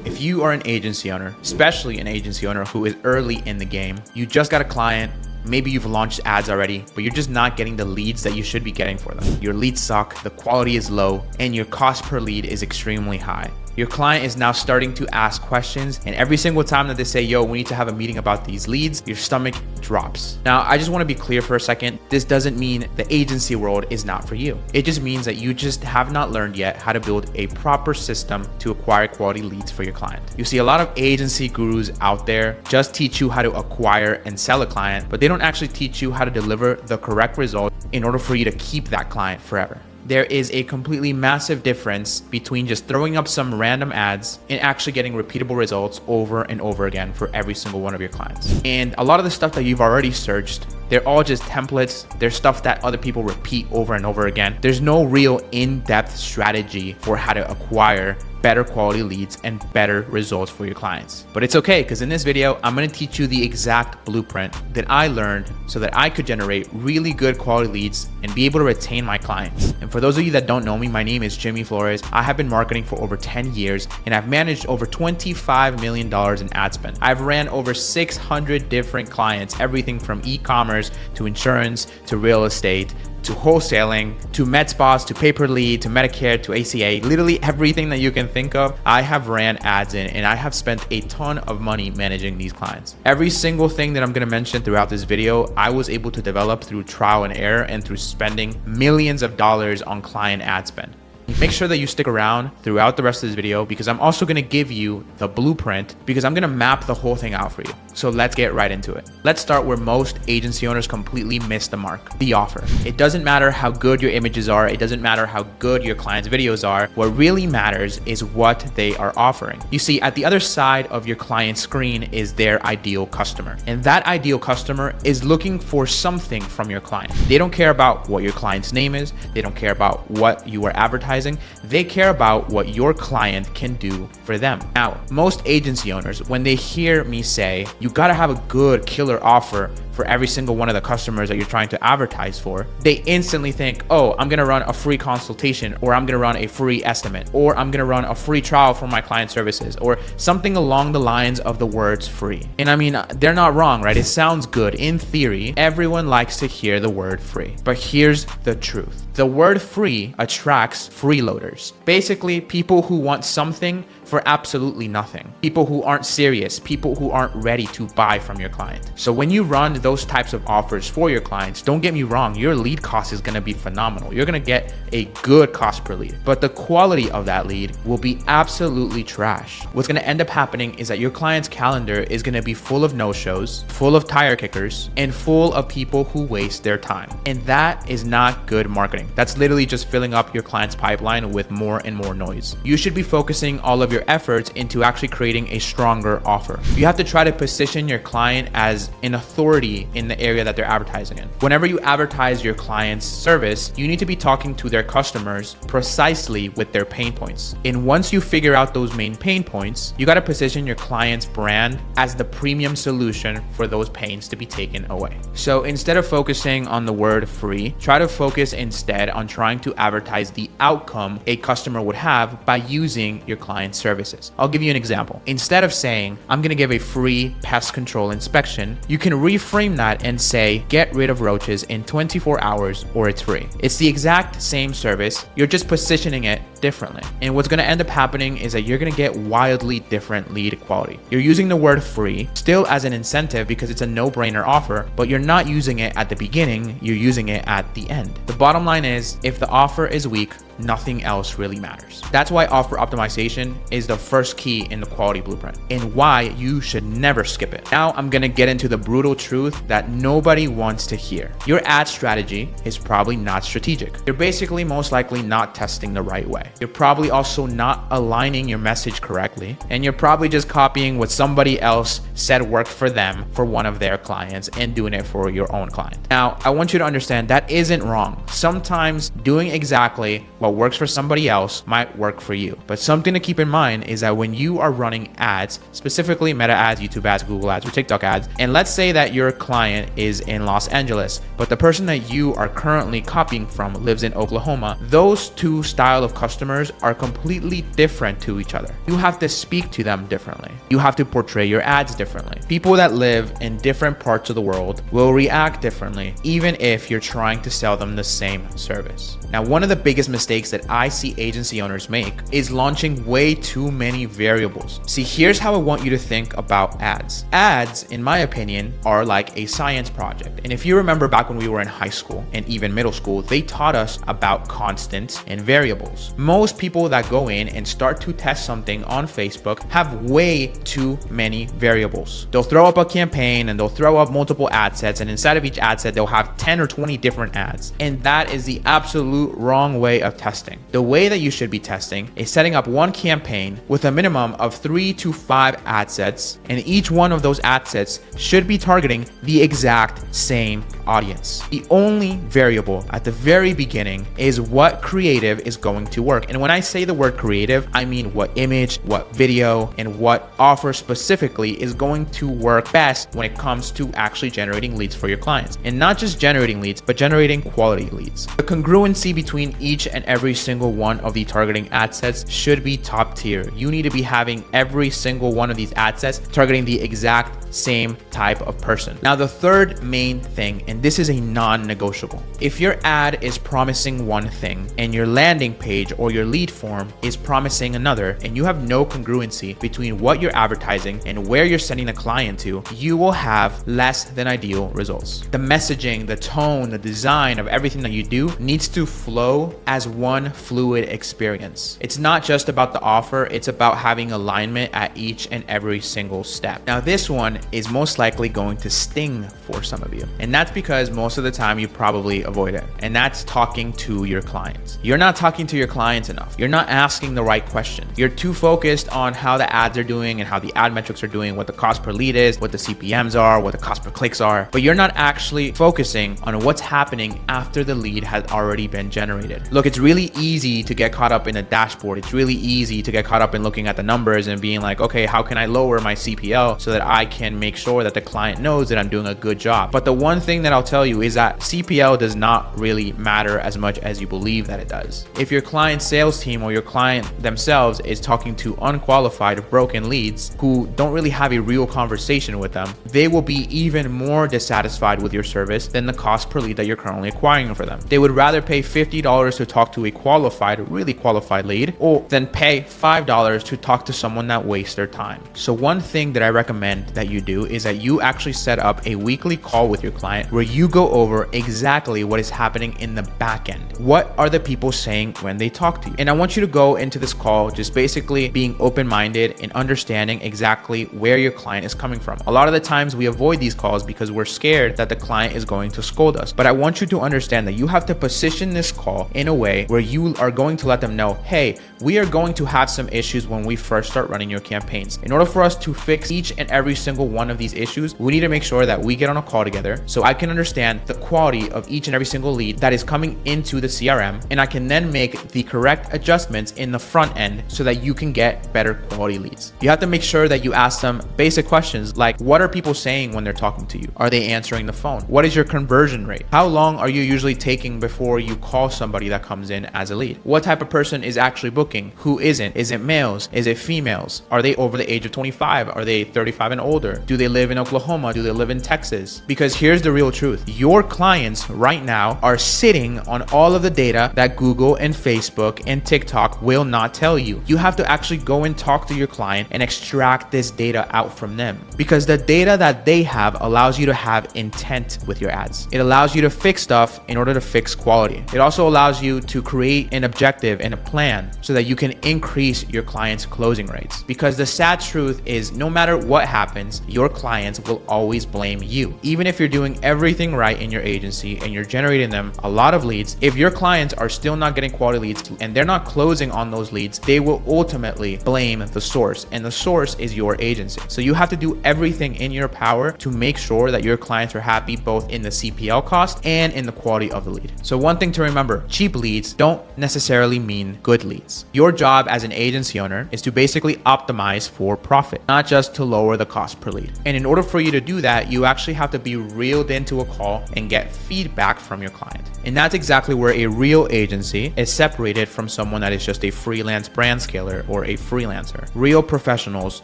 If you are an agency owner, especially an agency owner who is early in the game, you just got a client, maybe you've launched ads already, but you're just not getting the leads that you should be getting for them. Your leads suck, the quality is low, and your cost per lead is extremely high. Your client is now starting to ask questions, and every single time that they say, yo, we need to have a meeting about these leads, your stomach drops. Now, I just want to be clear for a second. This doesn't mean the agency world is not for you. It just means that you just have not learned yet how to build a proper system to acquire quality leads for your client. You see, a lot of agency gurus out there just teach you how to acquire and sell a client, but they don't actually teach you how to deliver the correct result in order for you to keep that client forever. There is a completely massive difference between just throwing up some random ads and actually getting repeatable results over and over again for every single one of your clients. And a lot of the stuff that you've already searched, they're all just templates. They're stuff that other people repeat over and over again. There's no real in-depth strategy for how to acquire better quality leads and better results for your clients. But it's okay, because in this video, I'm going to teach you the exact blueprint that I learned so that I could generate really good quality leads and be able to retain my clients. And for those of you that don't know me, my name is Jimmy Flores. I have been marketing for over 10 years and I've managed over $25 million in ad spend. I've ran over 600 different clients, everything from e-commerce to insurance to real estate to wholesaling, to med spas, to pay-per-lead, to Medicare, to ACA, literally everything that you can think of, I have ran ads in, and I have spent a ton of money managing these clients. Every single thing that I'm gonna mention throughout this video, I was able to develop through trial and error and through spending millions of dollars on client ad spend. Make sure that you stick around throughout the rest of this video, because I'm also going to give you the blueprint, because I'm going to map the whole thing out for you. So let's get right into it. Let's start where most agency owners completely miss the mark: the offer. It doesn't matter how good your images are. It doesn't matter how good your clients' videos are. What really matters is what they are offering. You see, at the other side of your client's screen is their ideal customer. And that ideal customer is looking for something from your client. They don't care about what your client's name is. They don't care about what you are advertising. They care about what your client can do for them. Now, most agency owners, when they hear me say, you gotta have a good killer offer for every single one of the customers that you're trying to advertise for, they instantly think, oh, I'm gonna run a free consultation, or I'm gonna run a free estimate, or I'm gonna run a free trial for my client services, or something along the lines of the words free. And I mean, they're not wrong, right? It sounds good. In theory, everyone likes to hear the word free. But here's the truth. The word free attracts freeloaders. Basically, people who want something for absolutely nothing. People who aren't serious, people who aren't ready to buy from your client. So when you run those types of offers for your clients, don't get me wrong, your lead cost is gonna be phenomenal. You're gonna get a good cost per lead, but the quality of that lead will be absolutely trash. What's gonna end up happening is that your client's calendar is gonna be full of no-shows, full of tire kickers, and full of people who waste their time. And that is not good marketing. That's literally just filling up your client's pipeline with more and more noise. You should be focusing all of your efforts into actually creating a stronger offer. You have to try to position your client as an authority in the area that they're advertising in. Whenever you advertise your client's service, you need to be talking to their customers precisely with their pain points. And once you figure out those main pain points, you got to position your client's brand as the premium solution for those pains to be taken away. So instead of focusing on the word free, try to focus instead on trying to advertise the outcome a customer would have by using your client's services. I'll give you an example. Instead of saying, I'm going to give a free pest control inspection, you can reframe that and say, get rid of roaches in 24 hours or it's free. It's the exact same service. You're just positioning it differently. And what's going to end up happening is that you're going to get wildly different lead quality. You're using the word free still as an incentive because it's a no-brainer offer, but you're not using it at the beginning, you're using it at the end. The bottom line is, if the offer is weak, nothing else really matters. That's why offer optimization is the first key in the quality blueprint and why you should never skip it. Now I'm gonna get into the brutal truth that nobody wants to hear. Your ad strategy is probably not strategic. You're basically most likely not testing the right way. You're probably also not aligning your message correctly, and you're probably just copying what somebody else said worked for them for one of their clients and doing it for your own client. Now, I want you to understand that isn't wrong. Sometimes doing exactly what works for somebody else might work for you. But something to keep in mind is that when you are running ads, specifically Meta ads, YouTube ads, Google ads, or TikTok ads, and let's say that your client is in Los Angeles, but the person that you are currently copying from lives in Oklahoma, those two style of customers customers are completely different to each other. You have to speak to them differently. You have to portray your ads differently. People that live in different parts of the world will react differently, even if you're trying to sell them the same service. Now, one of the biggest mistakes that I see agency owners make is launching way too many variables. See, here's how I want you to think about ads. Ads, in my opinion, are like a science project. And if you remember back when we were in high school and even middle school, they taught us about constants and variables. Most people that go in and start to test something on Facebook have way too many variables. They'll throw up a campaign and they'll throw up multiple ad sets, and inside of each ad set, they'll have 10 or 20 different ads. And that is the absolute wrong way of testing. The way that you should be testing is setting up one campaign with a minimum of 3 to 5 ad sets, and each one of those ad sets should be targeting the exact same audience. The only variable at the very beginning is what creative is going to work. And when I say the word creative, I mean what image, what video, and what offer specifically is going to work best when it comes to actually generating leads for your clients. And not just generating leads, but generating quality leads. The congruency between each and every single one of the targeting ad sets should be top tier. You need to be having every single one of these ad sets targeting the exact same type of person. Now, the third main thing, and this is a non-negotiable. If your ad is promising one thing and your landing page or your lead form is promising another, and you have no congruency between what you're advertising and where you're sending the client to, you will have less than ideal results. The messaging, the tone, the design of everything that you do needs to flow as one fluid experience. It's not just about the offer, it's about having alignment at each and every single step. Now, this one is most likely going to sting for some of you, and that's because most of the time you probably avoid it, and that's talking to your clients. You're not talking to your clients enough. You're not asking the right question. You're too focused on how the ads are doing and how the ad metrics are doing, what the cost per lead is, what the CPMs are, what the cost per clicks are, but you're not actually focusing on what's happening after the lead has already been generated. Look, it's really easy to get caught up in a dashboard. It's really easy to get caught up in looking at the numbers and being like, okay, how can I lower my CPL so that I can make sure that the client knows that I'm doing a good job? But the one thing that I'll tell you is that CPL does not really matter as much as you believe that it does. If your client sales team or your client themselves is talking to unqualified, broken leads who don't really have a real conversation with them, they will be even more dissatisfied with your service than the cost per lead that you're currently acquiring for them. They would rather pay $50 to talk to a qualified, really qualified lead, or than pay $5 to talk to someone that wastes their time. So one thing that I recommend that you do is that you actually set up a weekly call with your client where you go over exactly what is happening in the back end. What are the people saying when they talk to you? And I want you to go into this call just basically being open-minded and understanding exactly where your client is coming from. A lot of the times we avoid these calls because we're scared that the client is going to scold us. But I want you to understand that you have to position this call in a way where you are going to let them know, hey, we are going to have some issues when we first start running your campaigns. In order for us to fix each and every single one of these issues, we need to make sure that we get on a call together so I can understand the quality of each and every single lead that is coming into the CRM, and I can then make the correct adjustments in the front end so that you can get better quality leads. You have to make sure that you ask them basic questions like, what are people saying when they're talking to you? Are they answering the phone? What is your conversion rate? How long are you usually taking before you call somebody that comes in as a lead? What type of person is actually booking? Who isn't? Is it males? Is it females? Are they over the age of 25? Are they 35 and older? Do they live in Oklahoma? Do they live in Texas? Because here's the real truth. Your clients right now are sitting on all of the data that Google and Facebook and TikTok will not tell you. You have to actually go and talk to your client and extract this data out from them, because the data that they have allows you to have intent with your ads. It allows you to fix stuff in order to fix quality. It also allows you to create an objective and a plan so that you can increase your clients' closing rates. Because the sad truth is, no matter what happens, your clients will always blame you. Even if you're doing everything right in your agency and you're generating them a lot of leads, if your clients are still not getting quality leads and they're not closing on those leads, they will ultimately blame the source, and the source is your agency. So you have to do everything in your power to make sure that your clients are happy both in the CPL cost and in the quality of the lead. So one thing to remember, cheap leads don't necessarily mean good leads. Your job as an agency owner is to basically optimize for profit, not just to lower the cost per lead. And in order for you to do that, you actually have to be reeled into a call and get feedback from your client. And that's exactly where a real agency is separated from someone that is just a freelance brand scaler or a freelancer. Real professionals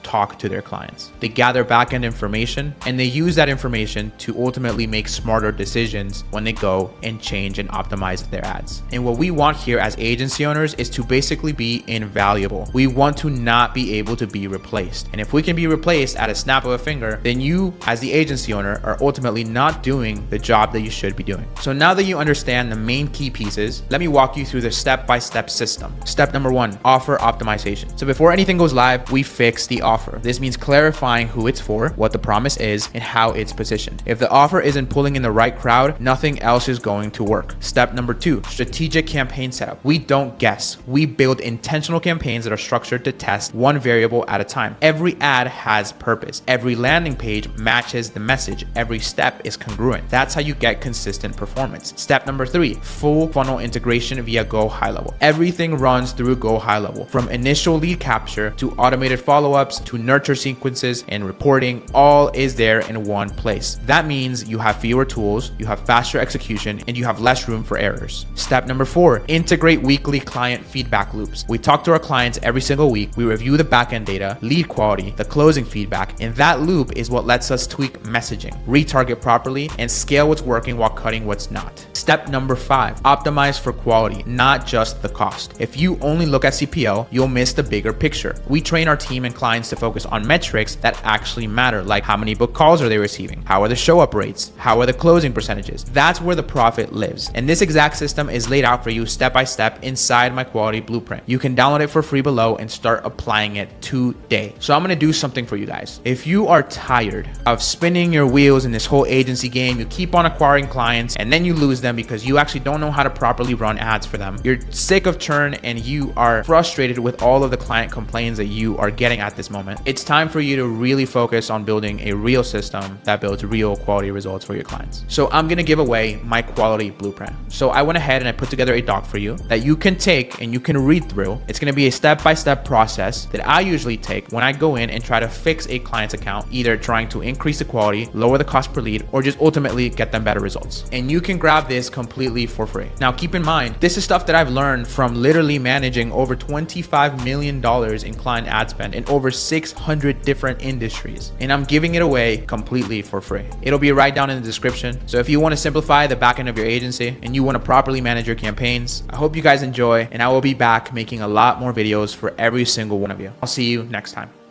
talk to their clients. They gather back-end information and they use that information to ultimately make smarter decisions when they go and change and optimize their ads. And what we want here as agency owners is to basically be invaluable. We want to not be able to be replaced. And if we can be replaced at a snap of a finger, then you as the agency owner are ultimately not doing the job that you should be doing. So now that you understand the main key pieces, let me walk you through the step-by-step system. Step number 1, offer optimization. So before anything goes live, we fix the offer. This means clarifying who it's for, what the promise is, and how it's positioned. If the offer isn't pulling in the right crowd, nothing else is going to work. Step number 2, strategic campaign setup. We don't guess. We build intentional campaigns that are structured to test one variable at a time. Every ad has purpose. Every landing page matches the message. Every step is congruent. That's how you get consistent performance. Step number 3, full funnel integration via GoHighLevel. Everything runs through GoHighLevel, from initial lead capture to automated follow-ups to nurture sequences and reporting, all is there in one place. That means you have fewer tools, you have faster execution, and you have less room for errors. Step number 4, integrate weekly client feedback loops. We talk to our clients every single week. We review the backend data, lead quality, the closing feedback, and that loop is what lets us tweak messaging, retarget properly, and scale what's working while cutting what's not. Step number 5, optimize for quality, not just the cost. If you only look at CPL, you'll miss the bigger picture. We train our team and clients to focus on metrics that actually matter, like how many book calls are they receiving? How are the show up rates? How are the closing percentages? That's where the profit lives. And this exact system is laid out for you step by step inside my quality blueprint. You can download it for free below and start applying it today. So I'm gonna do something for you guys. If you are tired of spinning your wheels in this whole agency game, you keep on acquiring clients and then you lose them because you actually don't know how to properly run ads for them. You're sick of churn and you are frustrated with all of the client complaints that you are getting at this moment. It's time for you to really focus on building a real system that builds real quality results for your clients. So I'm gonna give away my quality blueprint. So I went ahead and I put together a doc for you that you can take and you can read through. It's gonna be a step-by-step process that I usually take when I go in and try to fix a client's account, either trying to increase the quality, lower the cost per lead, or just ultimately get them better results. And you can grab this completely for free. Now keep in mind, this is stuff that I've learned from literally managing over $25 million in client ad spend in over 600 different industries. And I'm giving it away completely for free. It'll be right down in the description. So if you want to simplify the back end of your agency and you want to properly manage your campaigns, I hope you guys enjoy, and I will be back making a lot more videos for every single one of you. I'll see you next time.